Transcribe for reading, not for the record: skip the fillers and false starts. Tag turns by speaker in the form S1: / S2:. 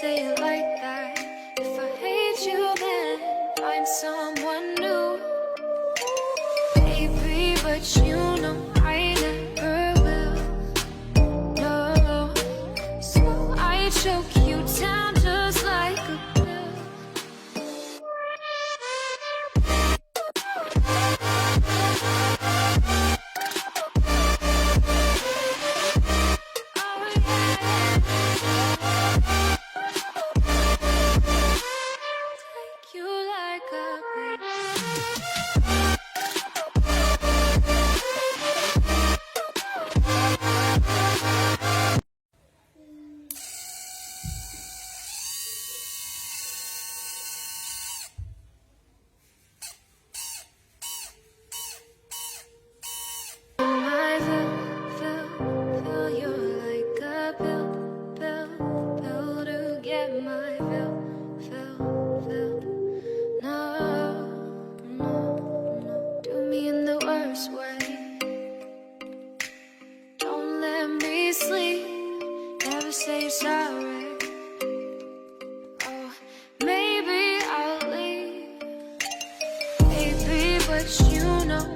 S1: say it like that. If I hate you, then find someone new. Baby, but you know I never will. No, so I choke you down just like a pill. You like a fill, you're like a pill to get my fill. No, do me in the worst way. Don't let me sleep, never say you're sorry. Oh, maybe I'll leave, baby, but you know